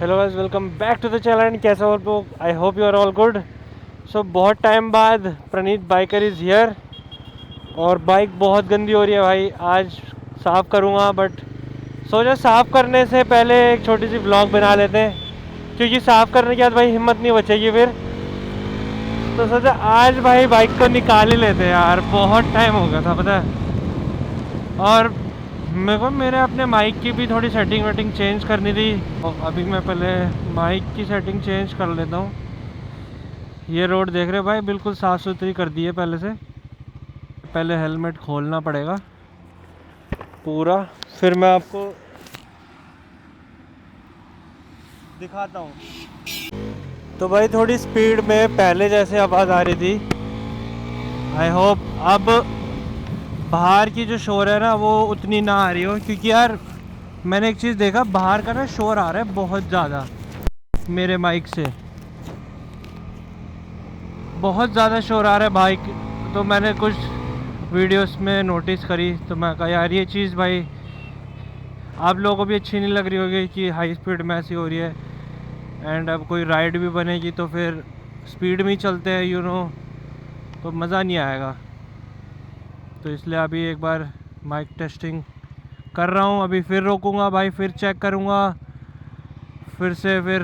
Hello guys, welcome back to the channel. कैसे हो लोग? I hope you are all good. So बहुत time बाद प्रणीत बाइकर इज़ हियर और बाइक बहुत गंदी हो रही है भाई। आज साफ़ करूँगा बट सोचा साफ़ करने से पहले एक छोटी सी व्लॉग बना लेते हैं, क्योंकि साफ़ करने के बाद भाई हिम्मत नहीं बचेगी फिर। तो सोचा आज भाई बाइक को निकाल ही लेते हैं यार, बहुत टाइम हो गया था पता है। और मेरे को मेरे अपने माइक की भी थोड़ी सेटिंग वेटिंग चेंज करनी थी। और अभी मैं पहले माइक की सेटिंग चेंज कर लेता हूँ। ये रोड देख रहे हो भाई, बिल्कुल साफ़ सुथरी कर दी है पहले से। पहले हेलमेट खोलना पड़ेगा पूरा, फिर मैं आपको दिखाता हूँ। तो भाई थोड़ी स्पीड में पहले जैसे आवाज़ आ रही थी, आई होप अब बाहर की जो शोर है ना वो उतनी ना आ रही हो। क्योंकि यार मैंने एक चीज़ देखा, बाहर का ना शोर आ रहा है बहुत ज़्यादा मेरे माइक से, बहुत ज़्यादा शोर आ रहा है बाइक। तो मैंने कुछ वीडियोस में नोटिस करी, तो मैं कहा यार ये चीज़ भाई आप लोगों को भी अच्छी नहीं लग रही होगी कि हाई स्पीड में ऐसी हो रही है। एंड अब कोई राइड भी बनेगी तो फिर स्पीड में ही चलते हैं तो मज़ा नहीं आएगा। तो इसलिए अभी एक बार माइक टेस्टिंग कर रहा हूँ। अभी फिर रोकूँगा भाई, फिर चेक करूँगा फिर से फिर।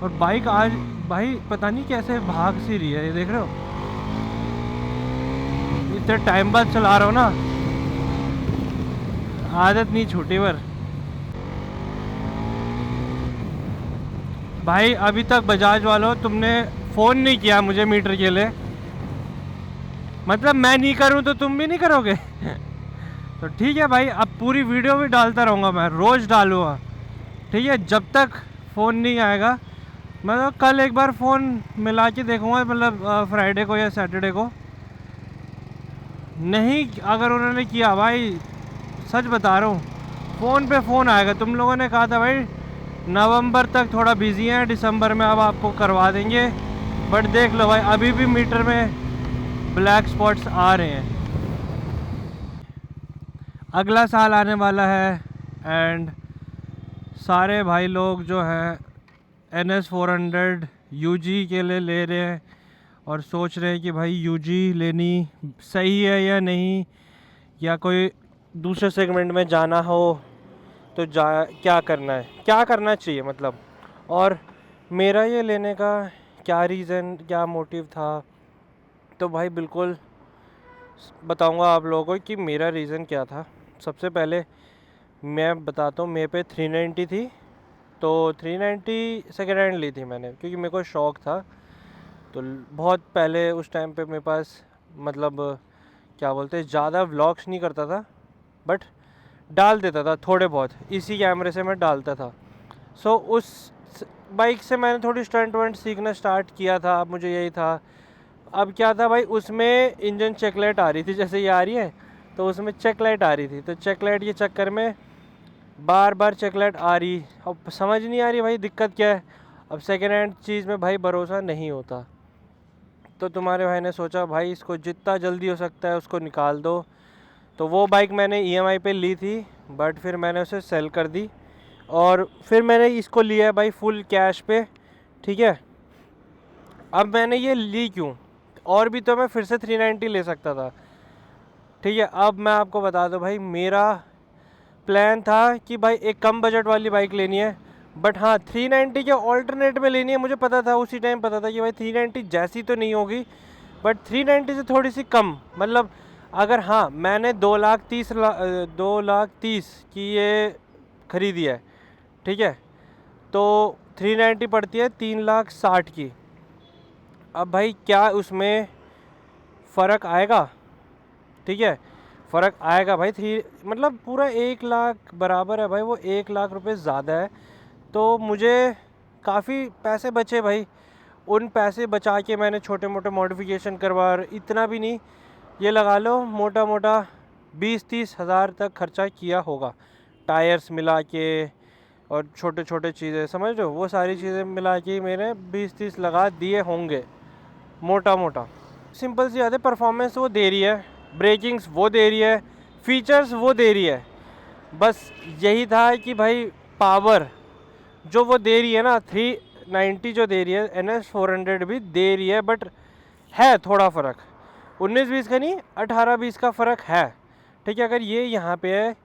और बाइक आज भाई पता नहीं कैसे भाग सी रही है, ये देख रहे हो। इतने टाइम बाद चला रहा हूँ ना, आदत नहीं छूटी पर। भाई अभी तक बजाज वालों तुमने फ़ोन नहीं किया मुझे मीटर के लिए, मतलब मैं नहीं करूँ तो तुम भी नहीं करोगे। तो ठीक है भाई, अब पूरी वीडियो भी डालता रहूँगा, मैं रोज़ डालूँगा ठीक है, जब तक फ़ोन नहीं आएगा। मैं तो कल एक बार फ़ोन मिला के देखूँगा, मतलब फ्राइडे को या सैटरडे को। नहीं अगर उन्होंने किया भाई, सच बता रहा हूँ फ़ोन पे फ़ोन आएगा। तुम लोगों ने कहा था भाई नवंबर तक थोड़ा बिजी हैं, दिसंबर में अब आपको करवा देंगे। बट देख लो भाई अभी भी मीटर में ब्लैक स्पॉट्स आ रहे हैं। अगला साल आने वाला है एंड सारे भाई लोग जो हैं NS 400 UG के लिए ले रहे हैं और सोच रहे हैं कि भाई UG लेनी सही है या नहीं, या कोई दूसरे सेगमेंट में जाना हो तो क्या करना है, क्या करना चाहिए मतलब। और मेरा ये लेने का क्या रीज़न, क्या मोटिव था, तो भाई बिल्कुल बताऊंगा आप लोगों को कि मेरा रीज़न क्या था। सबसे पहले मैं बताता हूँ, मेरे पे 390 थी, तो 390 सेकेंड हैंड ली थी मैंने क्योंकि मेरे को शौक़ था। तो बहुत पहले उस टाइम पे मेरे पास मतलब क्या बोलते हैं, ज़्यादा व्लॉग्स नहीं करता था बट डाल देता था थोड़े बहुत, इसी कैमरे से मैं डालता था। सो उस बाइक से मैंने थोड़ी स्टंट वंट सीखना स्टार्ट किया था। अब मुझे यही था, अब क्या था भाई उसमें इंजन चेक लाइट आ रही थी, जैसे ये आ रही है तो उसमें चेक लाइट आ रही थी। तो चेक लाइट के चक्कर में बार बार चेक लाइट आ रही, अब समझ नहीं आ रही भाई दिक्कत क्या है। अब सेकेंड हैंड चीज़ में भाई भरोसा नहीं होता। तो तुम्हारे भाई ने सोचा भाई इसको जितना जल्दी हो सकता है उसको निकाल दो। तो वो बाइक मैंने EMI पे ली थी बट फिर मैंने उसे सेल कर दी और फिर मैंने इसको लिया है भाई फुल कैश पे। ठीक है, अब मैंने ये ली क्यों, और भी तो मैं फिर से 390 ले सकता था। ठीक है, अब मैं आपको बता दूं भाई, मेरा प्लान था कि भाई एक कम बजट वाली बाइक लेनी है, बट हाँ 390 के ऑल्टरनेट में लेनी है। मुझे पता था, उसी टाइम पता था कि भाई 390 जैसी तो नहीं होगी बट 390 से थोड़ी सी कम, मतलब अगर हाँ मैंने 2,30,000 की ये ख़रीदी है ठीक है, तो 390 पड़ती है 3,60,000 की। अब भाई क्या उसमें फ़र्क आएगा? ठीक है, फ़र्क आएगा भाई। मतलब पूरा 1,00,000 बराबर है भाई, वो 1,00,000 रुपये ज़्यादा है। तो मुझे काफ़ी पैसे बचे भाई, उन पैसे बचा के मैंने छोटे मोटे मॉडिफिकेशन करवा, इतना भी नहीं, ये लगा लो मोटा मोटा 20-30 हज़ार तक खर्चा किया होगा, टायर्स मिला के और छोटे छोटे चीज़ें समझ लो, वो सारी चीज़ें मिला के मैंने 20-30 लगा दिए होंगे मोटा मोटा। सिंपल सी बात है, परफॉर्मेंस वो दे रही है, ब्रेकिंग्स वो दे रही है, फीचर्स वो दे रही है। बस यही था कि भाई पावर जो वो दे रही है ना 390 जो दे रही है NS 400 भी दे रही है, बट है थोड़ा फ़र्क, 19-20 का नहीं 18-20 का फ़र्क है। ठीक है, अगर ये यहाँ पे है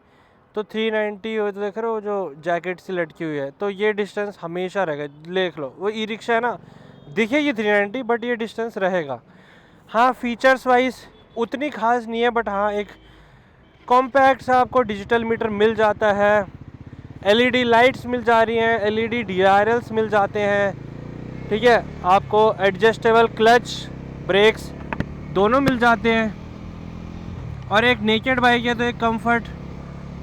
तो 390 हो, तो देख रहे हो जो जैकेट सी लटकी हुई है, तो ये डिस्टेंस हमेशा रहेगा। देख लो वो ई रिक्शा है ना, दिखेगी 390 बट ये डिस्टेंस रहेगा। हाँ फीचर्स वाइज उतनी खास नहीं है, बट हाँ एक कॉम्पैक्ट सा आपको डिजिटल मीटर मिल जाता है, LED लाइट्स मिल जा रही हैं, LED DRLs मिल जाते हैं। ठीक है, आपको एडजस्टेबल क्लच ब्रेक्स दोनों मिल जाते हैं, और एक नेकेड बाइक है तो एक कंफर्ट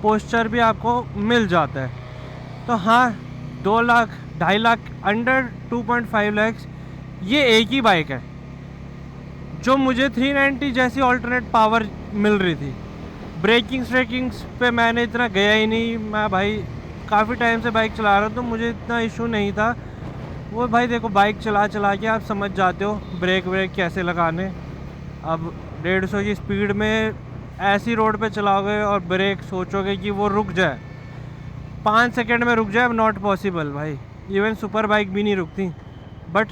पोस्चर भी आपको मिल जाता है। तो हाँ 2 लाख 2.5 लाख अंडर 2.5 लाख ये एक ही बाइक है जो मुझे 390 जैसी ऑल्टरनेट पावर मिल रही थी। ब्रेकिंग्स पे मैंने इतना गया ही नहीं, मैं भाई काफ़ी टाइम से बाइक चला रहा हूँ तो मुझे इतना इशू नहीं था। वो भाई देखो बाइक चला चला के आप समझ जाते हो ब्रेक कैसे लगाने। अब 150 की स्पीड में ऐसी रोड पे चलाओगे और ब्रेक सोचोगे कि वो रुक जाए, 5 सेकंड में रुक जाए, अब नॉट पॉसिबल भाई, इवन सुपर बाइक भी नहीं रुकती। बट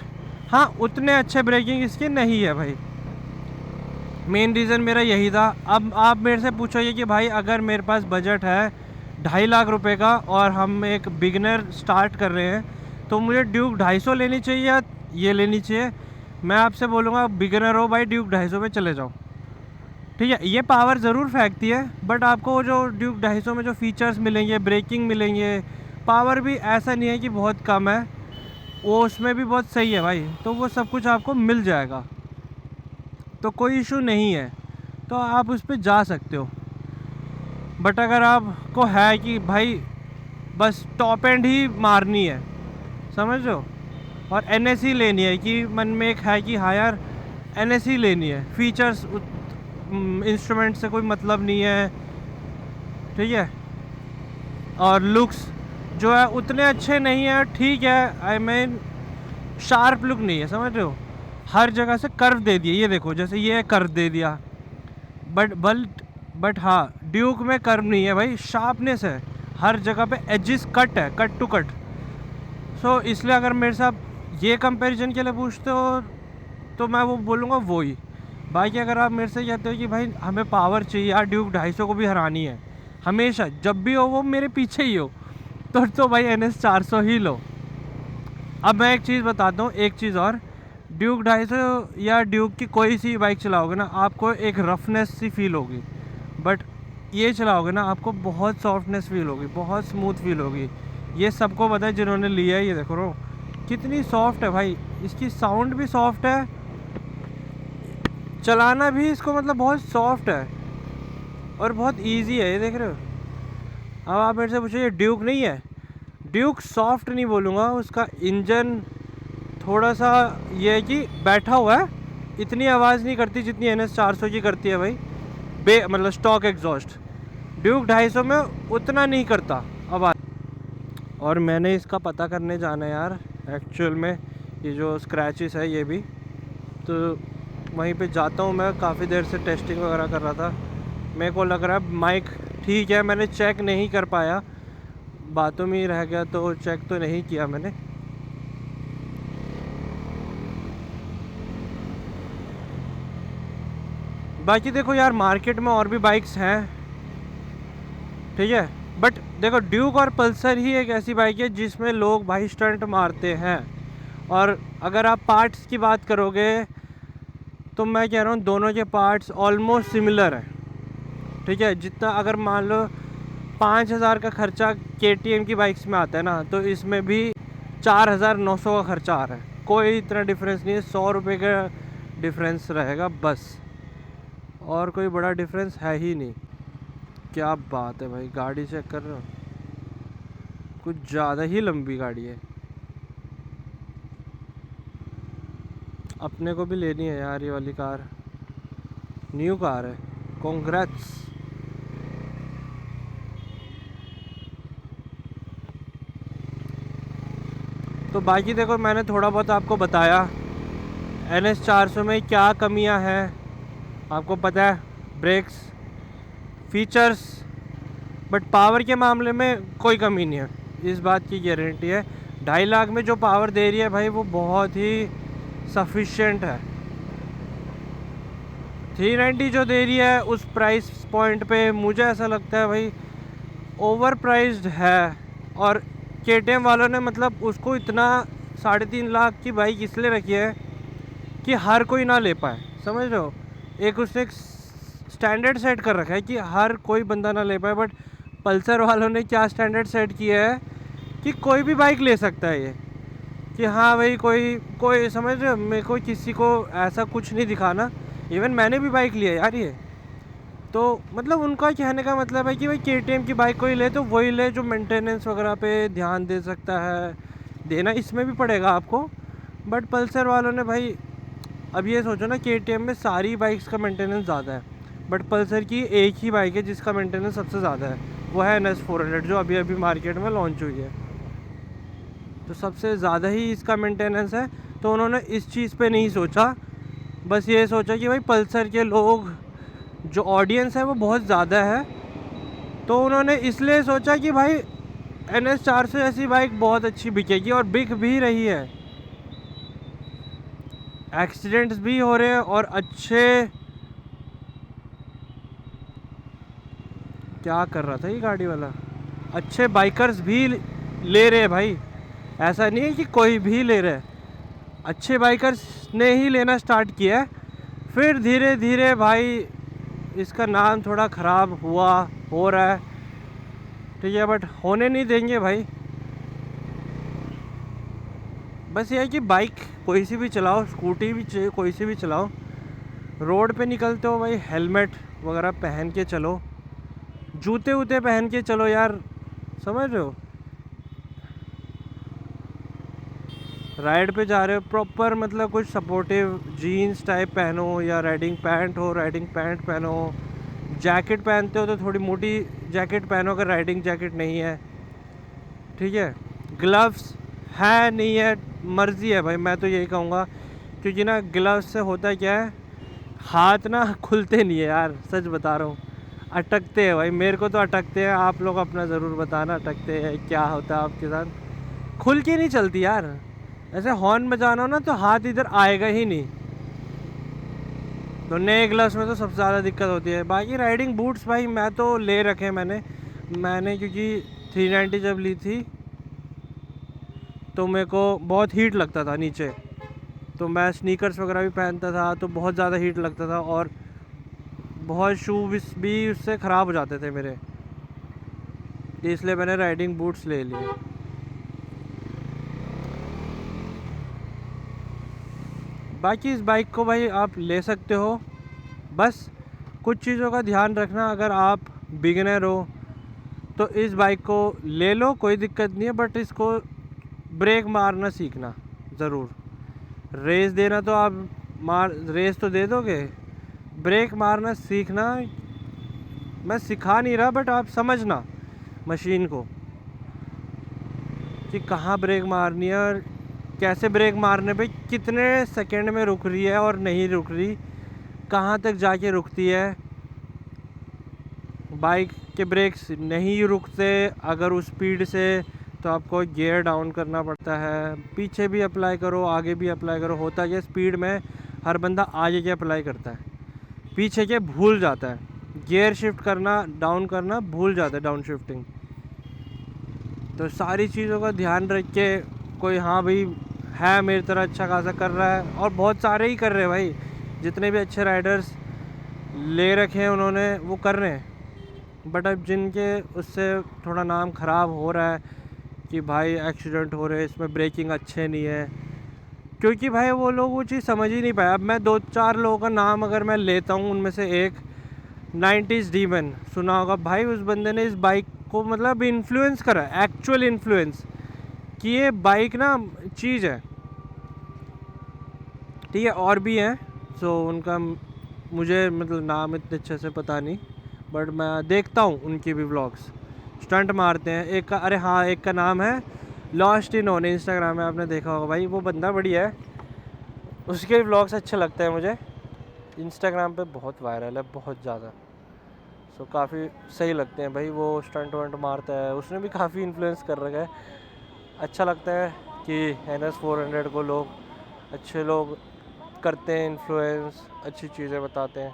हाँ उतने अच्छे ब्रेकिंग इसके नहीं है भाई, मेन रीज़न मेरा यही था। अब आप मेरे से पूछोगे कि भाई अगर मेरे पास बजट है 2.5 लाख रुपए का और हम एक बिगनर स्टार्ट कर रहे हैं तो मुझे ड्यूक 250 लेनी चाहिए या ये लेनी चाहिए, मैं आपसे बोलूँगा बिगनर हो भाई ड्यूक 250 पे चले जाओ। ठीक है, ये पावर ज़रूर फेंकती है बट आपको जो ड्यूक 250 में जो फीचर्स मिलेंगे, ब्रेकिंग मिलेंगे, पावर भी ऐसा नहीं है कि बहुत कम है, वो उसमें भी बहुत सही है भाई, तो वो सब कुछ आपको मिल जाएगा, तो कोई इशू नहीं है, तो आप उस पर जा सकते हो। बट अगर आपको है कि भाई बस टॉप एंड ही मारनी है, समझ लो, और NS ही लेनी है, कि मन में एक है कि हाँ यार NS ही लेनी है, फीचर्स इंस्ट्रूमेंट से कोई मतलब नहीं है। ठीक है, और लुक्स जो है उतने अच्छे नहीं है, ठीक है, आई मीन शार्प लुक नहीं है, समझ रहे हो, हर जगह से कर्व दे दिए, ये देखो जैसे ये कर्व दे दिया, बट हाँ ड्यूक में कर्व नहीं है भाई, शार्पनेस है, हर जगह पे एजिस कट है, कट टू कट। सो इसलिए अगर मेरे साथ ये कंपैरिजन के लिए पूछते हो तो मैं वो बोलूँगा वो ही। बाकी अगर आप मेरे से कहते हो कि भाई हमें पावर चाहिए यार, ड्यूक 250 को भी हरानी है हमेशा, जब भी हो वो मेरे पीछे ही हो, तो भाई NS 400 ही लो। अब मैं एक चीज़ बताता हूँ, एक चीज़ और, ड्यूक 250 या ड्यूक की कोई सी बाइक चलाओगे ना आपको एक रफनेस सी फील होगी, बट ये चलाओगे ना आपको बहुत सॉफ्टनेस फील होगी, बहुत स्मूथ फील होगी। ये सबको पता है जिन्होंने लिया है, ये देखो रो कितनी सॉफ्ट है भाई, इसकी साउंड भी सॉफ्ट है, चलाना भी इसको मतलब बहुत सॉफ्ट है और बहुत इजी है, ये देख रहे हो। अब आप मेरे से पूछो ये ड्यूक नहीं है, ड्यूक सॉफ्ट नहीं बोलूँगा, उसका इंजन थोड़ा सा ये है कि बैठा हुआ है, इतनी आवाज़ नहीं करती जितनी NS 400 की करती है भाई, मतलब स्टॉक एग्जॉस्ट। ड्यूक 250 में उतना नहीं करता आवाज़। और मैंने इसका पता करने जाना है यार एक्चुअल में, ये जो स्क्रैचेस है ये भी, तो वहीं पे जाता हूँ मैं, काफ़ी देर से टेस्टिंग वगैरह कर रहा था, मेरे को लग रहा है माइक ठीक है, मैंने चेक नहीं कर पाया, बातों में ही रह गया, तो चेक तो नहीं किया मैंने। बाकी देखो यार मार्केट में और भी बाइक्स हैं, ठीक है, बट देखो ड्यूक और पल्सर ही एक ऐसी बाइक है जिसमें लोग भाई स्टंट मारते हैं। और अगर आप पार्ट्स की बात करोगे तो मैं कह रहा हूँ दोनों के पार्ट्स ऑलमोस्ट सिमिलर हैं। ठीक है, जितना अगर मान लो 5,000 का खर्चा KTM की बाइक्स में आता है ना, तो इसमें भी 4,900 का खर्चा आ रहा है, कोई इतना डिफरेंस नहीं है, 100 रुपये का डिफरेंस रहेगा बस, और कोई बड़ा डिफरेंस है ही नहीं। क्या बात है भाई, गाड़ी चेक कर रहे हो, कुछ ज़्यादा ही लंबी गाड़ी है, अपने को भी लेनी है यार ये वाली कार, न्यू कार है, कॉन्ग्रेट्स। तो बाकी देखो मैंने थोड़ा बहुत आपको बताया NS 400 में क्या कमियां हैं, आपको पता है, ब्रेक्स, फीचर्स, बट पावर के मामले में कोई कमी नहीं है, इस बात की गारंटी है। 2.5 लाख में जो पावर दे रही है भाई वो बहुत ही सफिशिएंट है। 390 जो दे रही है उस प्राइस पॉइंट पे मुझे ऐसा लगता है भाई ओवर प्राइस्ड है। और KTM वालों ने मतलब उसको इतना 3.5 लाख की बाइक इसलिए रखी है कि हर कोई ना ले पाए, समझ रहे हो। एक उसने एक स्टैंडर्ड सेट कर रखा है कि हर कोई बंदा ना ले पाए, बट पल्सर वालों ने क्या स्टैंडर्ड सेट किया है कि कोई भी बाइक ले सकता है ये, कि हाँ भाई कोई समझ रहे हो। मेरे को किसी को ऐसा कुछ नहीं दिखाना, इवन मैंने भी बाइक लिया यार ये। तो मतलब उनका कहने का मतलब है कि भाई KTM की बाइक कोई ले तो वही ले जो मेंटेनेंस वगैरह पे ध्यान दे सकता है। देना इसमें भी पड़ेगा आपको, बट पल्सर वालों ने भाई अब ये सोचो ना, KTM में सारी बाइक्स का मेंटेनेंस ज़्यादा है, बट पल्सर की एक ही बाइक है जिसका मेंटेनेंस सबसे ज़्यादा है, वो है NS400 जो अभी अभी मार्केट में लॉन्च हुई है। तो सबसे ज़्यादा ही इसका मेंटेनेंस है। तो उन्होंने इस चीज़ पे नहीं सोचा, बस ये सोचा कि भाई पल्सर के लोग जो ऑडियंस है वो बहुत ज़्यादा है, तो उन्होंने इसलिए सोचा कि भाई NS400 ऐसी बाइक बहुत अच्छी बिकेगी, और बिक भी रही है। एक्सीडेंट्स भी हो रहे हैं और अच्छे, क्या कर रहा था ये गाड़ी वाला, अच्छे बाइकर्स भी ले रहे हैं भाई। ऐसा नहीं है कि कोई भी ले रहे है, अच्छे बाइकर्स ने ही लेना स्टार्ट किया है। फिर धीरे धीरे भाई इसका नाम थोड़ा ख़राब हो रहा है, ठीक है, बट होने नहीं देंगे भाई। बस ये है कि बाइक कोई सी भी चलाओ, स्कूटी भी कोई सी भी चलाओ, रोड पे निकलते हो भाई हेलमेट वगैरह पहन के चलो, जूते वूते पहन के चलो यार, समझ रहे हो। राइड पे जा रहे हो प्रॉपर मतलब कुछ सपोर्टिव जीन्स टाइप पहनो, या राइडिंग पैंट हो राइडिंग पैंट पहनो। जैकेट पहनते हो तो थोड़ी मोटी जैकेट पहनो अगर राइडिंग जैकेट नहीं है, ठीक है। ग्लव्स है नहीं है मर्ज़ी है भाई, मैं तो यही कहूँगा, क्योंकि ना ग्लव्स से होता क्या है, हाथ ना खुलते नहीं है यार, सच बता रहा हूँ, अटकते हैं भाई। मेरे को तो अटकते हैं, आप लोग अपना ज़रूर बताना अटकते हैं क्या होता है आपके साथ। खुल के नहीं चलती यार, ऐसे हॉर्न बजाना हो ना तो हाथ इधर आएगा ही नहीं। तो नए ग्लव्स में तो सबसे ज़्यादा दिक्कत होती है। बाकी राइडिंग बूट्स भाई मैं तो ले रखे हैं मैंने क्योंकि 390 जब ली थी तो मेरे को बहुत हीट लगता था नीचे, तो मैं स्नीकर्स वगैरह भी पहनता था तो बहुत ज़्यादा हीट लगता था, और बहुत शू भी उससे ख़राब हो जाते थे मेरे, इसलिए मैंने राइडिंग बूट्स ले लिए। बाकी इस बाइक को भाई आप ले सकते हो, बस कुछ चीज़ों का ध्यान रखना। अगर आप बिगिनर हो तो इस बाइक को ले लो, कोई दिक्कत नहीं है, बट इसको ब्रेक मारना सीखना ज़रूर। रेस देना तो आप रेस तो दे दोगे, ब्रेक मारना सीखना। मैं सिखा नहीं रहा, बट आप समझना मशीन को कि कहाँ ब्रेक मारनी है और कैसे ब्रेक मारने पे कितने सेकंड में रुक रही है और नहीं रुक रही, कहाँ तक जाके रुकती है। बाइक के ब्रेक्स नहीं रुकते अगर उस स्पीड से, तो आपको गियर डाउन करना पड़ता है। पीछे भी अप्लाई करो, आगे भी अप्लाई करो। होता है स्पीड में हर बंदा आगे के अप्लाई करता है, पीछे के भूल जाता है। गियर शिफ्ट करना, डाउन करना भूल जाता है, डाउन शिफ्टिंग। तो सारी चीज़ों का ध्यान रख के कोई हाँ भाई है मेरी तरह अच्छा खासा कर रहा है, और बहुत सारे ही कर रहे हैं भाई, जितने भी अच्छे राइडर्स ले रखे हैं उन्होंने वो कर रहे हैं। बट अब जिनके उससे थोड़ा नाम ख़राब हो रहा है कि भाई एक्सीडेंट हो रहे हैं, इसमें ब्रेकिंग अच्छे नहीं है, क्योंकि भाई वो लोग वो चीज़ समझ ही नहीं पाया। अब मैं 2-4 लोगों का नाम अगर मैं लेता हूँ, उनमें से एक 90s डीमन सुना होगा भाई, उस बंदे ने इस बाइक को मतलब इन्फ्लुएंस करा, एक्चुअल इन्फ्लुएंस, कि ये बाइक ना चीज़ है, ठीक है। और भी हैं सो उनका मुझे मतलब नाम इतने अच्छे से पता नहीं, बट मैं देखता हूँ उनकी भी व्लॉग्स, स्टंट मारते हैं। एक का, अरे हाँ, एक का नाम है लॉस्ट इन ऑन, इंस्टाग्राम में आपने देखा होगा भाई, वो बंदा बढ़िया है, उसके व्लॉग्स अच्छे लगते हैं मुझे। इंस्टाग्राम पे बहुत वायरल है, बहुत ज़्यादा। सो काफ़ी सही लगते हैं भाई, वो स्टंट वंट मारता है, उसने भी काफ़ी इन्फ्लुएंस कर रखा है। अच्छा लगता है कि NS400 को लोग, अच्छे लोग करते हैं इन्फ्लुएंस, अच्छी चीज़ें बताते हैं।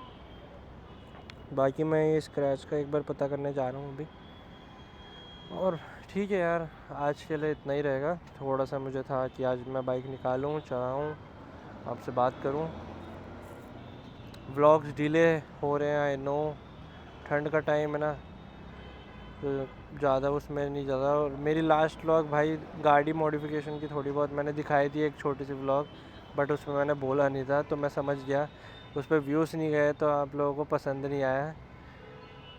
बाकी मैं ये स्क्रैच का एक बार पता करने जा रहा हूँ अभी। और ठीक है यार, आज के लिए इतना ही रहेगा। थोड़ा सा मुझे था कि आज मैं बाइक निकालूँ, चलाऊँ, आपसे बात करूँ। व्लॉग्स डिले हो रहे हैं, आई नो, ठंड का टाइम है ना, तो ज़्यादा उसमें नहीं ज़्यादा। और मेरी लास्ट व्लॉग भाई गाड़ी मॉडिफिकेशन की थोड़ी बहुत मैंने दिखाई थी, एक छोटी सी व्लॉग, बट उसमें मैंने बोला नहीं था, तो मैं समझ गया उस पर व्यूज़ नहीं गए, तो आप लोगों को पसंद नहीं आया।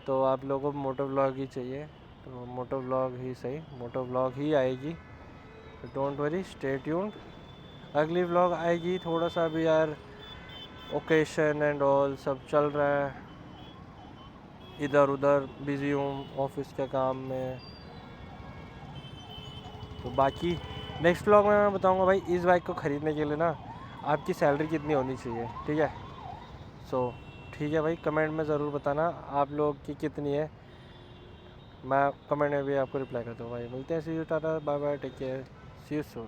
तो आप लोगों को मोटो व्लॉग ही चाहिए, तो मोटो व्लॉग ही सही, मोटो व्लॉग ही आएगी। तो डोंट वरी, स्टे ट्यून्ड। अगली व्लॉग आएगी। थोड़ा सा भी यार ओकेशन एंड ऑल सब चल रहा है, इधर उधर बिज़ी हूँ ऑफिस के काम में। तो बाकी नेक्स्ट व्लॉग में मैं बताऊँगा भाई इस बाइक को ख़रीदने के लिए ना आपकी सैलरी कितनी होनी चाहिए, ठीक है। सो ठीक है भाई, कमेंट में ज़रूर बताना आप लोग की कितनी है, मैं कमेंट में भी आपको रिप्लाई करता हूँ भाई। मिलते हैं, see you, tata bye bye, take care, see you soon.